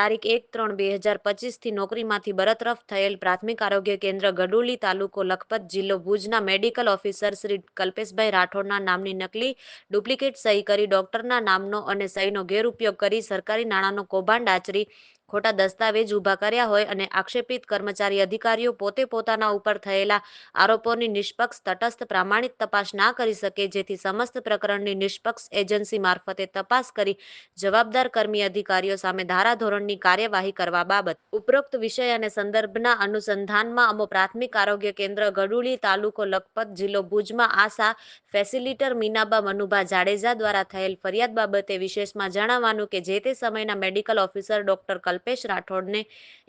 તારીખ 1-3-2025 થી નોકરીમાંથી બરતરફ થયેલ પ્રાથમિક આરોગ્ય કેન્દ્ર ગડુલી, તાલુકો લખપત, જિલ્લો ભુજના મેડિકલ ઓફિસર શ્રી કલ્પેશભાઈ રાઠોડના નામની નકલી ડુપ્લિકેટ સહી કરી ડોક્ટરના નામનો અને સહીનો ગેરઉપયોગ કરી સરકારી નાણાંનો કૌભાંડ આચરી ખોટા દસ્તાવેજ ઊભા કર્યા હોય અને આક્ષેપિત કર્મચારી અધિકારીઓ પોતે પોતાના ઉપર થયેલા આરોપોની નિષ્પક્ષ, તટસ્થ, પ્રામાણિક તપાસ ના કરી શકે, જેથી સમસ્ત પ્રકરણની નિષ્પક્ષ એજન્સી મારફતે તપાસ કરી જવાબદાર કર્મી અધિકારીઓ સામે ધારાધોરણની કાર્યવાહી કરવા બાબત ઉપરોક્ત વિષય અને સંદર્ભના અનુસંધાનમાં અમો પ્રાથમિક આરોગ્ય કેન્દ્ર ગડુલી, તાલુકો લખપત, જિલ્લો ભુજમાં આશા ફેસિલિટર મીનાબા મનુભા જાડેજા દ્વારા થયેલ ફરિયાદ બાબતે વિશેષમાં જણાવવાનું કે જે તે સમયના મેડિકલ ઓફિસર ડોક્ટર કલ્પેશ રાઠોડને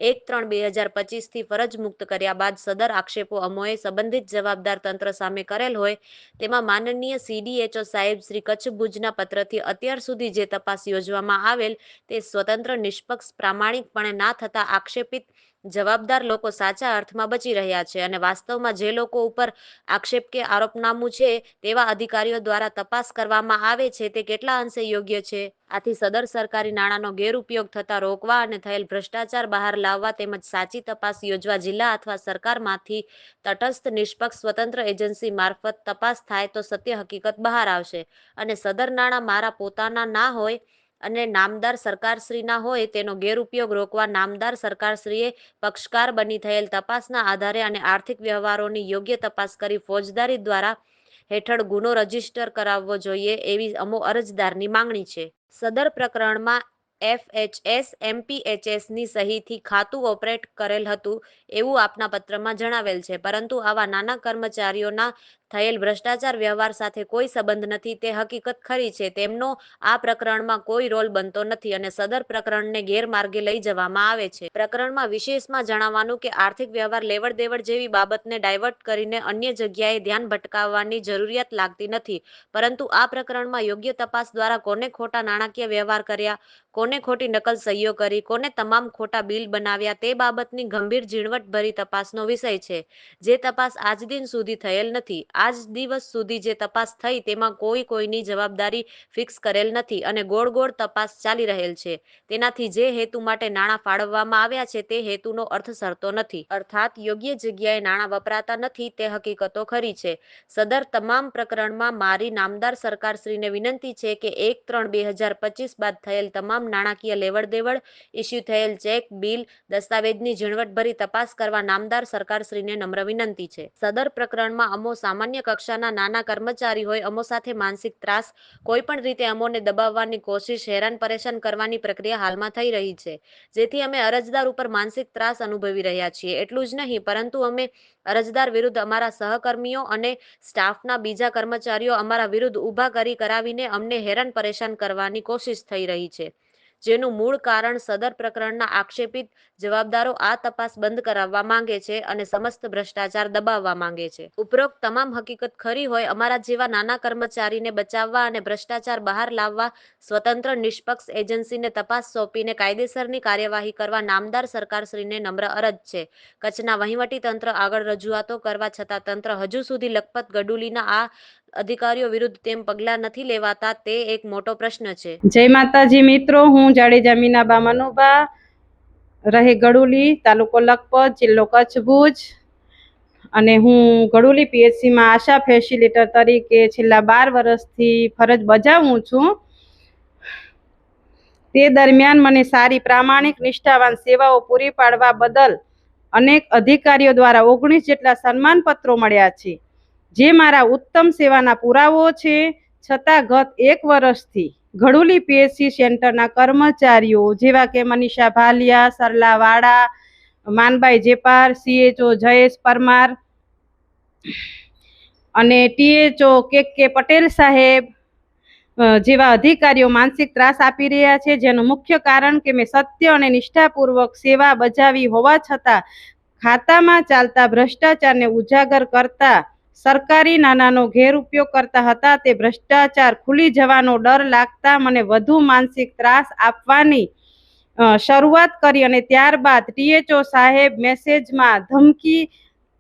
1-3-2025 થી ફરજ મુક્ત કર્યા બાદ સદર આક્ષેપો અમોએ સંબંધિત જવાબદાર તંત્ર સામે કરેલ હોય તેમાં માનનીય CDHO સાહેબ શ્રી કચ્છ ભુજના પત્રથી અત્યાર સુધી જે તપાસ યોજવામાં આવેલ તે સ્વતંત્ર, નિષ્પક્ષ, પ્રામાણિકપણે ના થતા આક્ષેપિત જવાબદાર લોકો સાચા અર્થમાં બચી રહ્યા છે અને વાસ્તવમાં જે લોકો ઉપર આક્ષેપ કે આરોપનામું છે તેવા અધિકારીઓ દ્વારા તપાસ કરવામાં આવે છે તે કેટલા અંશે યોગ્ય છે. આથી સદર સરકારી નાણાંનો ગેરઉપયોગ થતા રોકવા અને થયેલ ભ્રષ્ટાચાર બહાર લાવવા તેમજ સાચી તપાસ યોજવા જિલ્લા અથવા સરકારમાંથી તટસ્થ, નિષ્પક્ષ, સ્વતંત્ર એજન્સી મારફત તપાસ થાય તો સત્ય હકીકત બહાર આવશે અને સદર નાણાં મારા પોતાના ના હોય અને નામદાર સરકારશ્રીના હોય તેનો ગેરઉપયોગ રોકવા નામદાર સરકારશ્રીએ પક્ષકાર બની થયેલ તપાસના આધારે અને આર્થિક વ્યવહારોની યોગ્ય તપાસ કરી ફોજદારી દ્વારા હેઠળ ગુનો રજીસ્ટર કરાવવો જોઈએ એવી અમો અરજદારની માંગણી છે. સદર પ્રકરણમાં FHS MPHS ની સહીથી ખાતું ઓપરેટ કરેલ હતું એવું આપના પત્રમાં જણાવેલ છે, પરંતુ આવા નાના કર્મચારીઓના થયેલ ભ્રષ્ટાચાર વ્યવહાર સાથે કોઈ સંબંધ નથી તે હકીકત ખરી છે. તેમનો આ પ્રકરણમાં કોઈ રોલ બનતો નથી અને સદર પ્રકરણને ગેરમાર્ગે લઈ જવામાં આવે છે. પ્રકરણમાં વિશેષમાં જણાવવાનું કે આર્થિક વ્યવહાર, લેવડ દેવડ જેવી બાબતને ડાયવર્ટ કરીને અન્ય જગ્યાએ ધ્યાન ભટકાવવાની જરૂરિયાત લાગતી નથી, પરંતુ આ પ્રકરણમાં યોગ્ય તપાસ દ્વારા કોને ખોટા નાણાકીય વ્યવહાર કર્યા, કોને ખોટી નકલ સહીઓ કરી, કોને તમામ ખોટા બિલ બનાવ્યા તે બાબતની ગંભીર ઝીણવટભરી તપાસનો વિષય છે, જે તપાસ આજ દિન સુધી થયેલ નથી. આજ દિવસ સુધી જે તપાસ થઈ તેમાં કોઈની જવાબદારી ફિક્સ કરેલ નથી અને ગોળ ગોળ તપાસ ચાલી રહેલ છે. તેનાથી જે હેતુ માટે નાણાં ફાળવવામાં આવ્યા છે તે હેતુનો અર્થ સરતો નથી, અર્થાત યોગ્ય જગ્યાએ નાણાં વપરાતા નથી તે હકીકતો ખરી છે. સદર તમામ પ્રકરણમાં મારી નામદાર સરકારશ્રીને વિનંતી છે કે 1-3-2025 બાદ થયેલ તમામ નાણાકીય લેવડ દેવડ, ઇસ્યુ થયેલ ચેક, બિલ, દસ્તાવેજની ઝીણવટભરી તપાસ કરવા નામદાર સરકારશ્રીને નમ્ર વિનંતી છે. સદર પ્રકરણમાં અમો સામાન્ય કક્ષાના નાના કર્મચારી હોય અમો સાથે માનસિક ત્રાસ, કોઈપણ રીતે અમોને દબાવવાની કોશિશ, હેરાન પરેશાન કરવાની પ્રક્રિયા હાલમાં થઈ રહી છે, જેથી અમે અરજદાર ઉપર માનસિક ત્રાસ અનુભવી રહ્યા છીએ. એટલું જ નહીં પરંતુ અમે અરજદાર વિરુદ્ધ અમારા સહકર્મીઓ અને સ્ટાફના બીજા કર્મચારીઓ અમારા વિરુદ્ધ ઊભા કરાવીને અમને હેરાન પરેશાન કરવાની કોશિશ થઈ રહી છે, જેનું મૂળ કારણ સદર પ્રકરણના આક્ષેપિત જવાબદારો આ તપાસ બંધ કરાવવા માંગે છે અને સમસ્ત ભ્રષ્ટાચાર દબાવવા માંગે છે. ઉપરોક્ત તમામ હકીકત ખરી હોય અમારા જેવા નાના કર્મચારીને બચાવવા અને ભ્રષ્ટાચાર બહાર લાવવા સ્વતંત્ર, નિષ્પક્ષ એજન્સીને તપાસ સોંપીને કાયદેસરની કાર્યવાહી કરવા નામદાર સરકારશ્રીને નમ્ર અરજ છે. કચ્છના વહીવટી તંત્ર આગળ રજૂઆતો કરવા છતાં તંત્ર હજુ સુધી લખપત ગડુલીના આ અધિકારીઓ વિરુદ્ધ તેમ પગલાં નથી લેવાતા તે એક મોટો પ્રશ્ન છે. જય માતાજી મિત્રો, હું જાડેજા મીનાબા મનુભા, રહે ગડુલી, તાલુકો લખપત, જિલ્લો કચ્છ ભુજ અને હું ગડુલી PHCમાં આશા ફેસિલિટર તરીકે છેલ્લા 12 વર્ષથી ફરજ બજાવું છું. તે દરમિયાન મને સારી, પ્રામાણિક, નિષ્ઠાવાન સેવાઓ પૂરી પાડવા બદલ અનેક અધિકારીઓ દ્વારા 19 જેટલા સન્માનપત્રો મળ્યા છે, જે મારા ઉત્તમ સેવાના પુરાવો છે. છતાં ગત 1 વર્ષથી ગડુલી PHC સેન્ટરના કર્મચારીઓ જેવા કે મનીષા ભાલિયા, સરલા વાડા, માનબાઈ જેપાર, CHO જયેશ પરમાર અને THO કે પટેલ સાહેબ જેવા અધિકારીઓ માનસિક ત્રાસ આપી રહ્યા છે, જેનું મુખ્ય કારણ કે મેં સત્ય અને નિષ્ઠાપૂર્વક સેવા બજાવી હોવા છતાં ખાતામાં ચાલતા ભ્રષ્ટાચારને ઉજાગર કરતા સરકારી નાણાંનો ગેરઉપયોગ કરતા હતા. તે ભ્રષ્ટાચાર ખુલી જવાનો ડર લાગતા મને વધુ માનસિક ત્રાસ આપવાની શરૂઆત કરી અને ત્યારબાદ THO સાહેબ મેસેજમાં ધમકી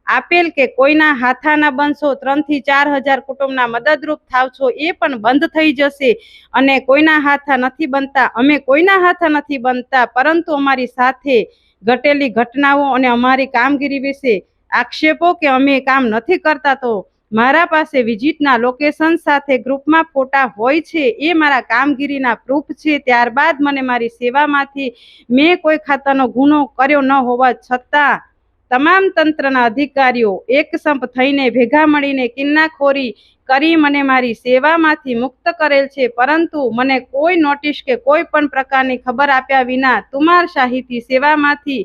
આપેલ કે કોઈના હાથાના બનશો 3 થી 4 હજાર કુટુંબના મદદરૂપ થાવ છો એ પણ બંધ થઈ જશે અને કોઈના હાથા નથી બનતા. અમે કોઈના હાથા નથી બનતા, પરંતુ અમારી સાથે ઘટેલી ઘટનાઓ અને અમારી કામગીરી વિશે આક્ષેપો કે અમે કામ નથી કરતા, તો મારા પાસે વિઝિટના લોકેશન સાથે ગ્રુપમાં ફોટા હોય છે. એ મારા કામગીરીના પ્રૂફ છે. ત્યારબાદ મને મારી સેવામાંથી મેં કોઈ ખાતાનો ગુનો કર્યો ન હોવા છતાં તમામ તંત્રના અધિકારીઓ એકસંપ થઈને ભેગા મળીને કિન્નાખોરી કરી મને મારી સેવામાંથી મુક્ત કરેલ છે, પરંતુ મને કોઈ નોટિસ કે કોઈ પણ પ્રકારની ખબર આપ્યા વિના તુમારશાહીથી સેવામાંથી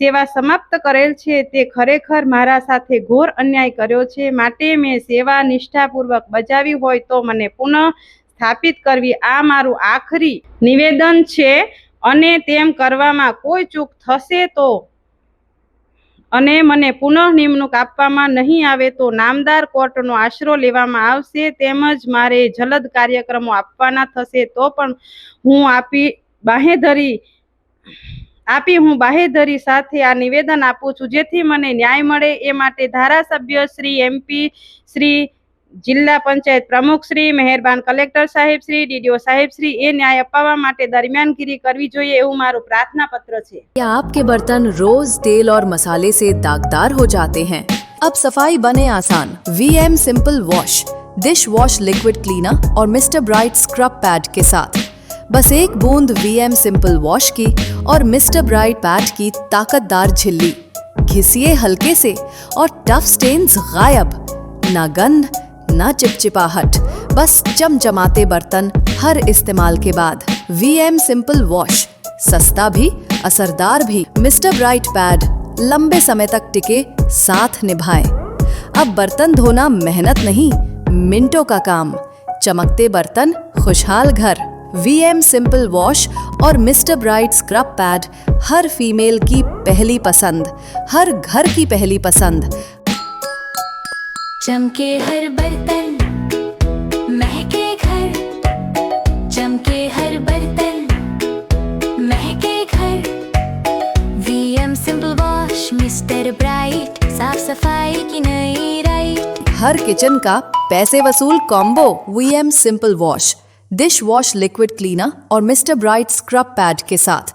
સેવા સમાપ્ત કરેલ છે. તે ખરેખર મારા સાથે ઘોર અન્યાય કર્યો છે. માટે મેં સેવા નિષ્ઠાપૂર્વક બજાવી હોય તો મને પુનઃ સ્થાપિત કરવી. આ મારું આખરી નિવેદન છે અને તેમ કરવામાં કોઈ ચૂક થશે તો અને મને પુનઃ નિમણૂક આપવામાં નહીં આવે તો નામદાર કોર્ટનો આશરો લેવામાં આવશે. તેમજ મારે જલદ કાર્યક્રમો આપવાના થશે તો પણ હું બાહેધરી સાથે આ નિવેદન આપું છું, જેથી મને ન્યાય મળે. એ માટે ધારાસભ્ય શ્રી, MP શ્રી, જિલ્લા પંચાયત પ્રમુખ શ્રી, મહેરબાન કલેક્ટર સાહેબ શ્રી, DDO સાહેબ શ્રી એ ન્યાય અપાવવા માટે દરમિયાનગીરી કરવી જોઈએ એવું મારું प्रार्थना पत्र છે. क्या आपके बर्तन रोज तेल और मसाले से दागदार हो जाते हैं? अब सफाई बने आसान। VM simple wash dish wash liquid cleaner और मिस्टर ब्राइट स्क्रब पैड के साथ। बस एक बूंद VM सिंपल वॉश की और मिस्टर ब्राइट पैड की ताकतदार झिल्ली, घिसिए हल्के से और टफ स्टेन्स गायब। ना गंध ना चिपचिपाहट, बस चमचमाते बर्तन हर इस्तेमाल के बाद। VM सिंपल वॉश सस्ता भी असरदार भी। मिस्टर ब्राइट पैड लंबे समय तक टिके, साथ निभाए। अब बर्तन धोना मेहनत नहीं, मिनटों का काम। चमकते बर्तन, खुशहाल घर। VM सिंपल वॉश और मिस्टर ब्राइट स्क्रब पैड हर फीमेल की पहली पसंद, हर घर की पहली पसंद। चमके हर बर्तन, महके घर। चमके हर बर्तन, महके घर। VM simple wash mister bright, साफ सफाई की नई राइट। हर किचन का पैसे वसूल combo. VM simple wash dish wash liquid cleaner और मिस्टर ब्राइट स्क्रब पैड के साथ।